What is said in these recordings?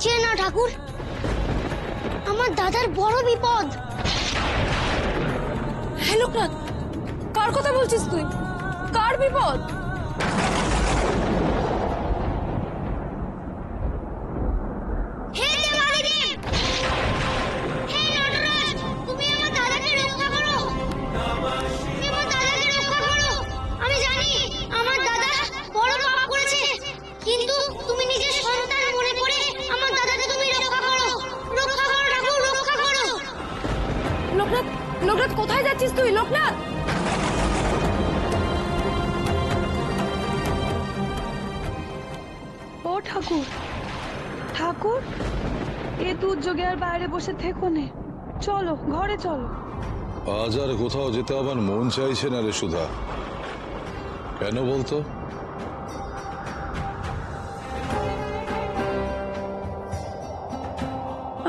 বাঁচিয়ে না ঠাকুর, আমার দাদার বড় বিপদ। হ্যাঁ লোকনাথ, কার কথা বলছিস তুই? কার বিপদ? হে দেবাদিদেব, হে নটরাজ, তুমি আমার দাদাকে রক্ষা করো। তুমি আমার দাদাকে রক্ষা করো। আমি জানি আমার দাদা বড় পাপ করেছে, কিন্তু তুমি নিজের সন্তান মনে করে আমার দাদাকে তুমি রক্ষা করো। রক্ষা করো ঠাকুর, রক্ষা করো। লোকনাথ, লোকনাথ কোথায় যাচ্ছিস তুই? লোকনাথ! ও ঠাকুর, ঠাকুর, এ দুর্যোগে আর বাইরে বসে থেকো নে, চলো ঘরে চলো। আজ আর কোথাও যেতে আমার মন চাইছে না রে সুধা। কেন বলতো?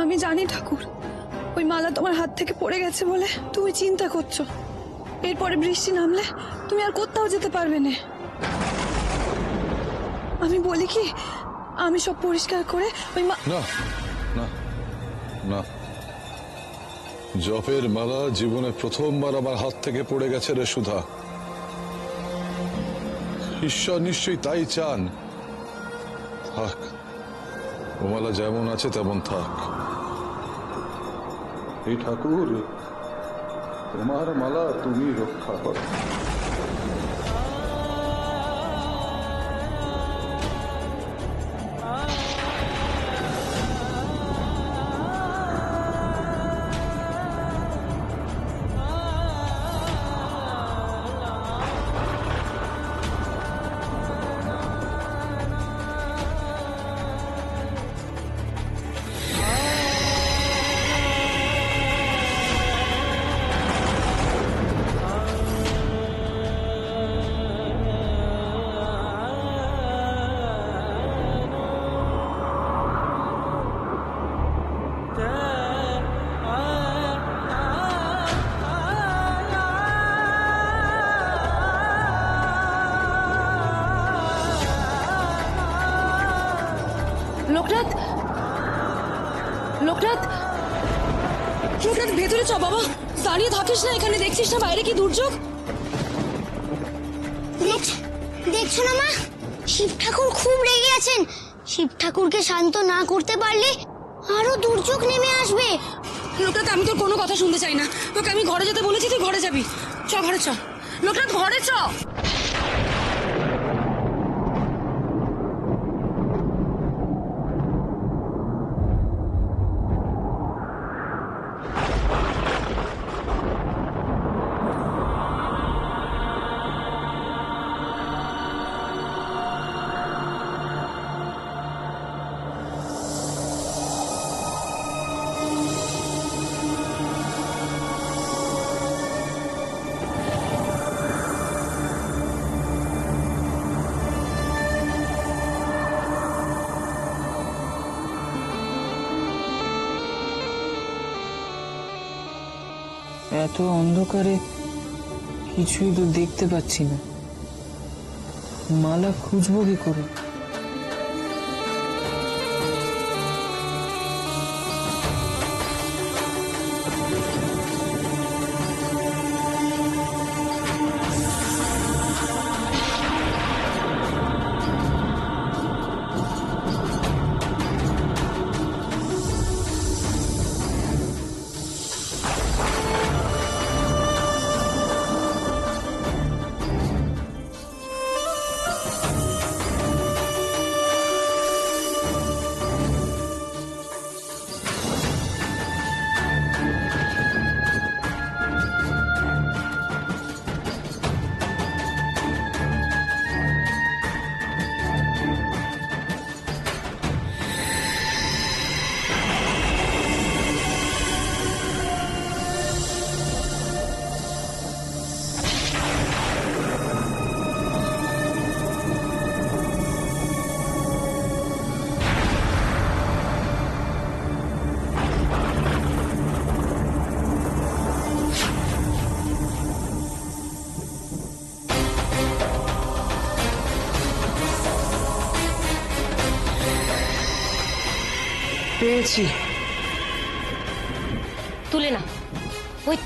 আমি জানি ঠাকুর, ওই মালা তোমার হাত থেকে পড়ে গেছে বলে তুমি চিন্তা করছো। এরপরে বৃষ্টি নামলে তুমি আর কোথাও যেতে পারবে না। আমি বলি কি, আমি সব পরিষ্কার করে ওই না না না, জপের মালা জীবনে প্রথমবার আমার হাত থেকে পড়ে গেছে রে সুধা। ঈশ্বর নিশ্চয়ই তাই চান। থাক, ও মালা যেমন আছে তেমন থাক। এই ঠাকুর, তোমার মালা তুমি রক্ষা করো। লোকনাথ, লোকনাথ, লোকনাথ ভেতরে চ বাবা, দাঁড়িয়ে থাকিস না এখানে। দেখছিস না বাইরে কি দুর্যোগ? দেখছো না মা, শিব ঠাকুর খুব রেগে আছেন। শিব ঠাকুরকে শান্ত না করতে পারলে আরো দুর্যোগ নেমে আসবে। লোকনাথ, আমি তোর কোনো কথা শুনতে চাই না। তোকে আমি ঘরে যেতে বলেছি, তুই ঘরে যাবি। চ ঘরে চ লোকনাথ, ঘরে চ। এত অন্ধকারে কিছুই তো দেখতে পাচ্ছি না। মালা খুঁজবো কি করে? পেয়েছি। তুলে না, ওই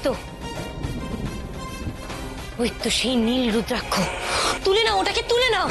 তো সেই নীল রুদ্রাক্ষ। তুলে নাও ওটাকে, তুলে নাও।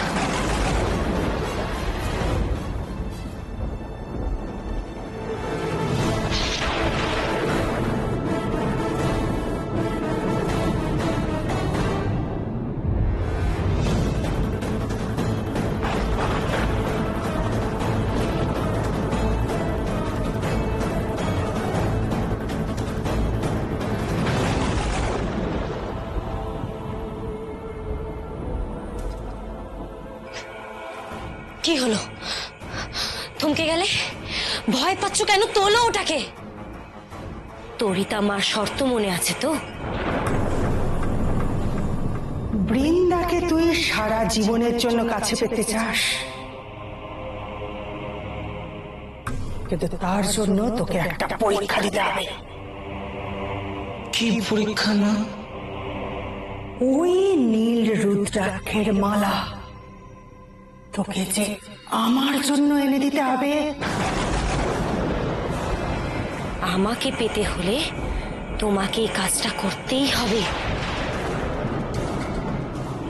কি হলো? থমকে গেলে? ভয় পাচ্ছ কেন? তোলো ওটাকে। তরিতা মার শর্ত মনে আছে তো? বৃন্দাকে তুই সারা জীবনের জন্য কাছে পেতে চাস, কিন্তু তার জন্য তোকে একটা পরীক্ষা দিতে হবে। কি পরীক্ষা না? ওই নীল রুদ্রাক্ষের মালা তোকে যে আমার জন্য এনে দিতে হবে। আমাকে পেতে হলে তোমাকে এই কাজটা করতেই হবে।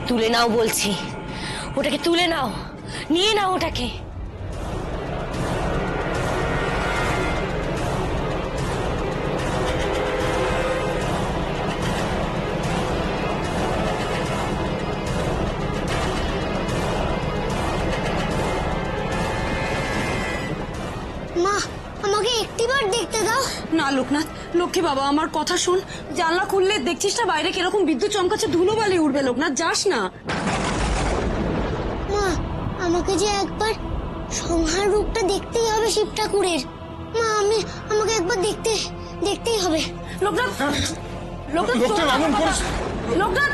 তুলে নাও বলছি, ওটাকে তুলে নাও, নিয়ে নাও ওটাকে। মা, আমাকে একটিবার দেখতে দাও। না লোকনাথ, লক্ষ্মী বাবা আমার কথা শোন। জানলা খুললে দেখছিস না বাইরে কিরকম বিদ্যুৎ চমকাচ্ছে, ধুলোবালি উঠবে। লোকনাথ যাস না। মা, আমাকে যে একবার সংহার রূপটা দেখতেই হবে শিব ঠাকুরের। মা, আমাকে একবার দেখতেই হবে। লোকনাথ, লোকনাথ,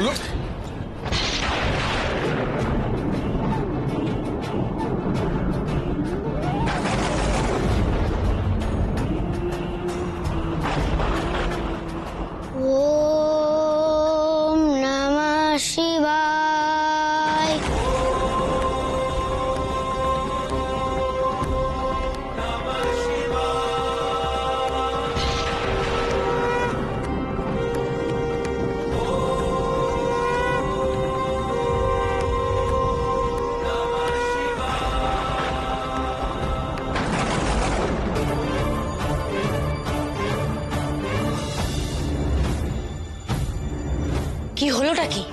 ওম নমঃ শিবায়। কি হলোটা কি?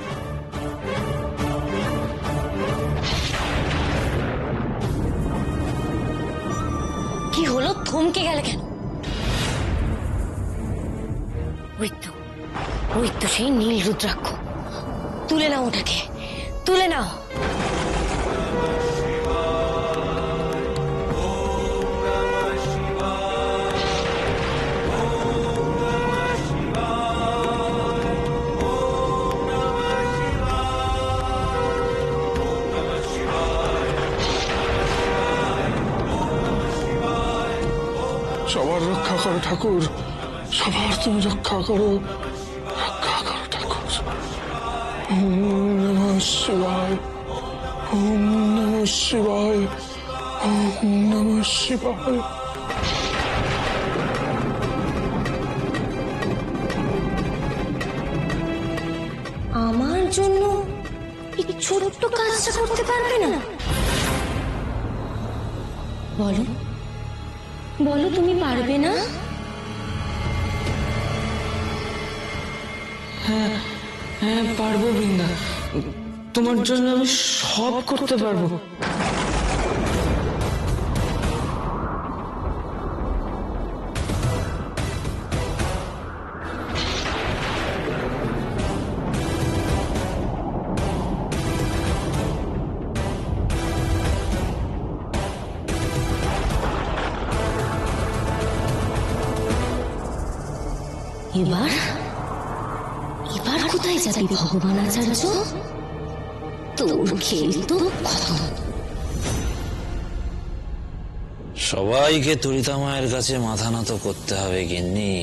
কি হলো? থমকে গেলে কেন? ওই তো সেই নীল রুদ্রাক্ষ। তুলে নাও ওটাকে, তুলে নাও। সবার রক্ষা করো ঠাকুর, সবার তুমি রক্ষা করো, রক্ষা করো ঠাকুর। ওম নমঃ শিবায়, ওম নমঃ শিবায়, ওম নমঃ শিবায়। আমার জন্য এই ছোট্ট কাজটা করতে পারবে না? বলো বলো, তুমি পারবে না? হ্যাঁ পারবো বৃন্দা, তোমার জন্য আমি সব করতে পারবো। এবার কোথায় যাবি ভগবান আচার্য? তোর খেল তো খতম। সবাইকে তরিতা মায়ের কাছে মাথা নত করতে হবে গিন্নি,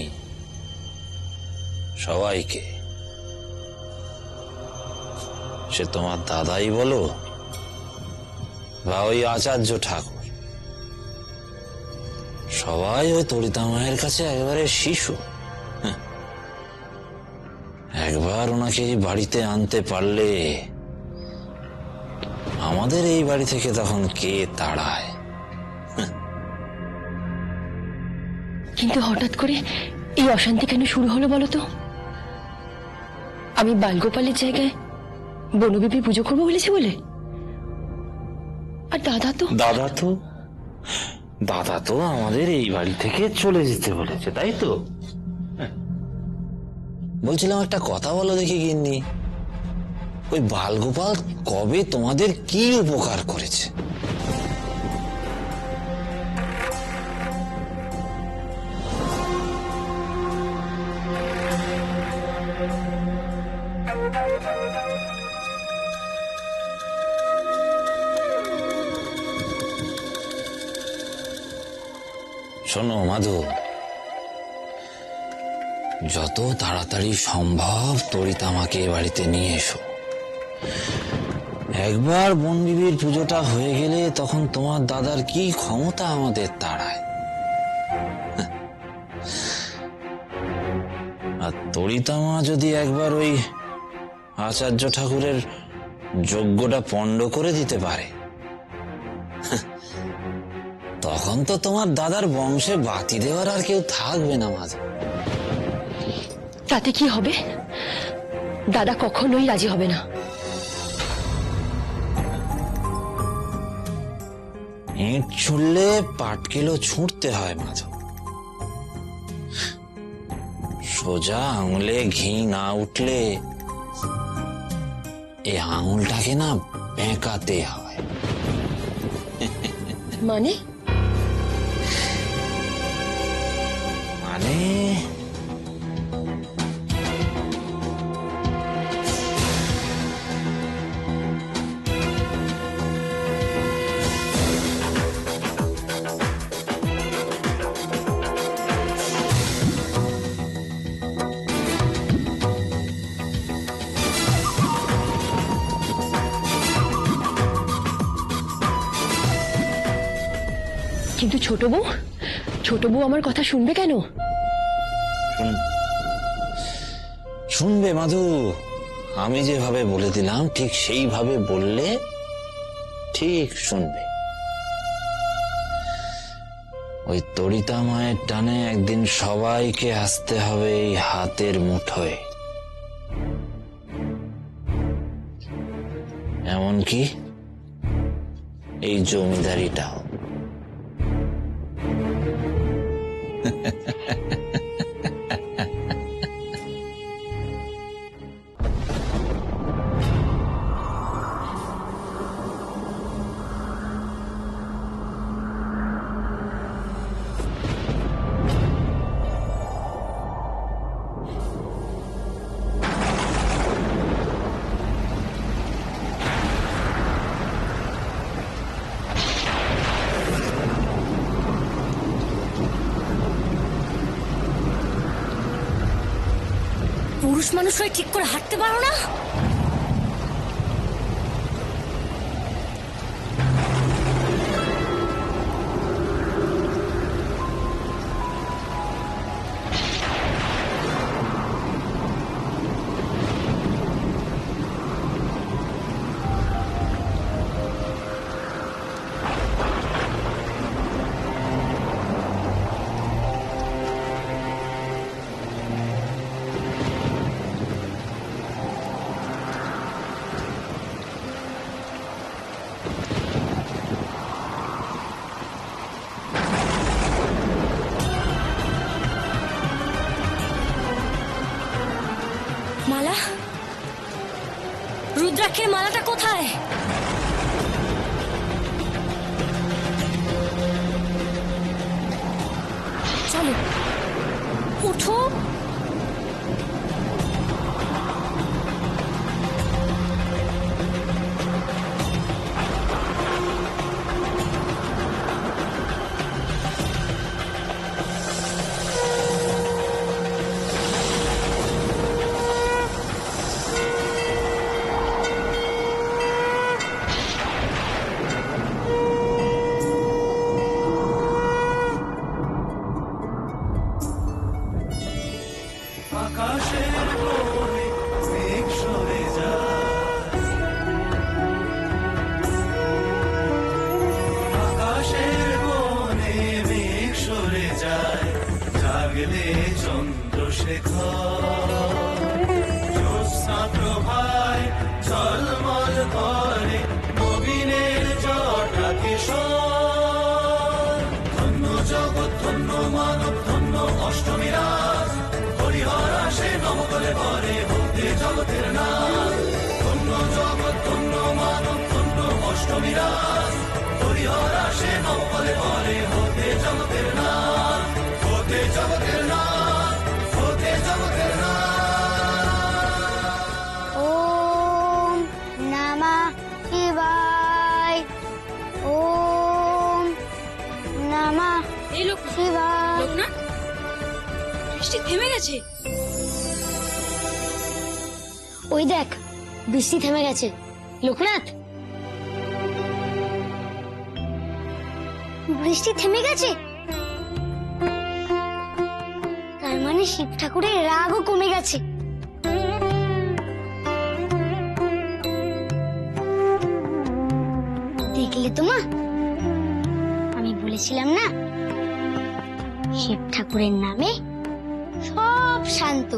সবাইকে। সে তোমার দাদাই বলো বা ওই আচার্য ঠাকুর, সবাই ওই তরিতা মায়ের কাছে একেবারে শিশু। হ্যাঁ। একবার ওনাকে এই বাড়িতে আনতে পারলে আমাদের এই বাড়ি থেকে তখন কে তাড়ায়? কিন্তু হঠাৎ করে এই অশান্তি কেন শুরু হলো বলো তো? আমি বালগোপালের জায়গায় বনবিবি পুজো করবো বলেছি বলে? আর দাদা তো আমাদের এই বাড়ি থেকে চলে যেতে বলেছে, তাই তো? বলছিলাম একটা কথা বলো দেখি গিন্নি, ওই বালগোপাল কবে তোমাদের কি উপকার করেছে? শোনো মাধু, যত তাড়াতাড়ি সম্ভব তরিতামাকে এ বাড়িতে নিয়ে এসো। একবার বনবিবির পুজোটা হয়ে গেলে তখন তোমার দাদার কি ক্ষমতা আমাদের তাড়ায়। আর তরিতামা যদি একবার ওই আচার্য ঠাকুরের যজ্ঞটা পণ্ড করে দিতে পারে, তখন তো তোমার দাদার বংশে বাতি দেওয়ার আর কেউ থাকবে না মাঝে। তাতে কি হবে? দাদা কখনোই রাজি হবে না। ইট ছুড়লে পাটকেলও ছুঁড়তে হয় মাধব। সোজা আঙুলে ঘি না উঠলে এই আঙুলটাকে না বেঁকাতে হয়। মানে মানে কিন্তু ছোট বউ আমার কথা শুনবে কেন? শুনবে মাধু, আমি যেভাবে বলে দিলাম ঠিক সেইভাবে বললে ঠিক শুনবে। ওই তরিতা মায়ের টানে একদিন সবাইকে আসতে হবে এই হাতের মুঠোয়, এমনকি এই জমিদারিটাও। পুরুষ মানুষ হয়ে ঠিক করে হাঁটতে পারো না? মালা, রুদ্রাক্ষের মালাটা কোথায়? চলো উঠো। ওম নমঃ শিবায়। ওম নমঃ এই লোক শিবায়। লোকনাথ, বৃষ্টি থেমে গেছে। ওই দেখ, বৃষ্টি থেমে গেছে। লোকনাথ, বৃষ্টি থেমে গেছে, তার মানে শিব ঠাকুরের রাগও কমে গেছে। দেখলে তো মা, আমি বলেছিলাম না, শিব ঠাকুরের নামে সব শান্ত।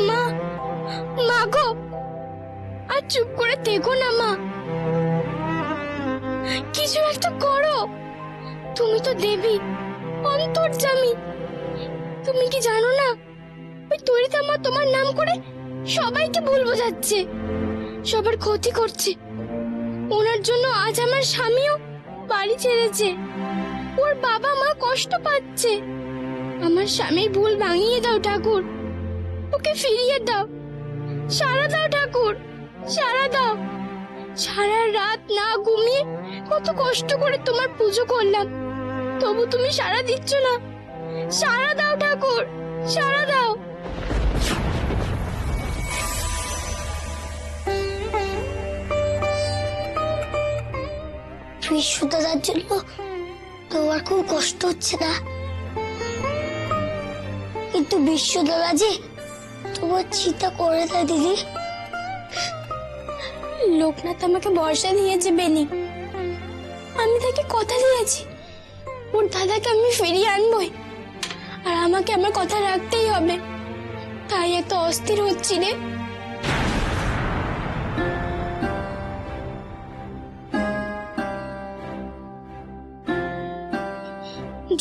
মা, মা গো, আর চুপ করে দেখো না মা, কিছু একটা করো। তুমি তো দেবী, অন্তর্যামী। তুমি কি জানো না, ওই তরিতা মা তোমার নাম করে সবাইকে ভুল বোঝাচ্ছে, সবার ক্ষতি করছে। ওনার জন্য আজ আমার স্বামীও বাড়ি ছেড়েছে, ওর বাবা মা কষ্ট পাচ্ছে। আমার স্বামীর ভুল ভাঙিয়ে দাও ঠাকুর, ওকে ফিরিয়ে দাও, সারা দাও ঠাকুর, সারা দাও। সারা রাত না ঘুমিয়ে কত কষ্ট করে তোমার পুজো করলাম, তবু তুমি সারা দিচ্ছ না। সারা দাও ঠাকুর, সারা দাও। বিশ্বদাদার জন্য তোমার খুব কষ্ট হচ্ছে না, কিন্তু বিশ্বদাদা যে তোমার চিন্তা করে না দিদি। লোকনাথ আমাকে ভরসা দিয়েছে বেনি, আমি তাকে কথা দিয়েছি ওর দাদাকে আমি ফিরিয়ে আনবই, আর আমাকে আমার কথা রাখতেই হবে। তাই এত অস্থির হচ্ছি রে।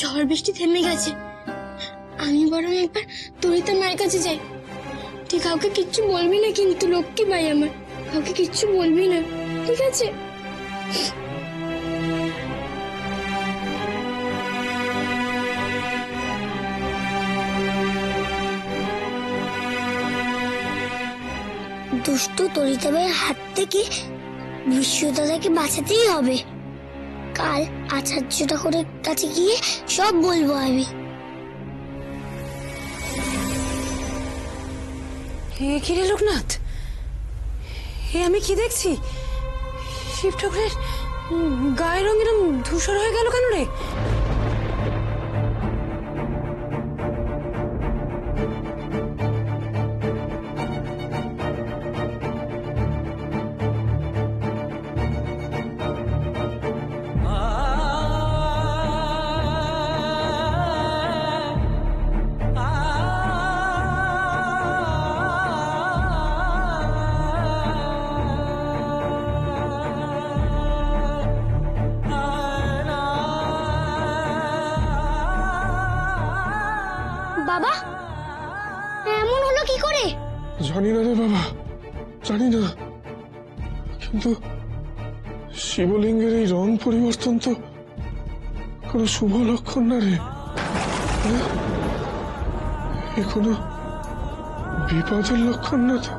ঝড় বৃষ্টি থেমে গেছে, আমি বরং একবার তরিতা মায়ের কাছে যাই। তুই কাউকে কিচ্ছু বলবি না কিন্তু, লক্ষ্মী ভাই আমার, কাউকে কিচ্ছু বলবি না, ঠিক আছে? দুষ্টু তরিতা ভাইয়ের হাত থেকে বিশ্বদাদাকে বাঁচাতেই হবে। কাল আচার্য ঠাকুরের কাছে গিয়ে সব বলবো আমি। হে কি রে লোকনাথ, হে আমি কি দেখছি? শিব ঠাকুরের গায়ের রং এরম ধূসর হয়ে গেল কেন রে? বাবা, এমন হলো কি করে? জানি না রে বাবা, জানি না, কিন্তু শিবলিঙ্গের এই রং পরিবর্তন তো কোনো শুভ লক্ষণ না রে। এ কোনো বিপদের লক্ষণ না তো?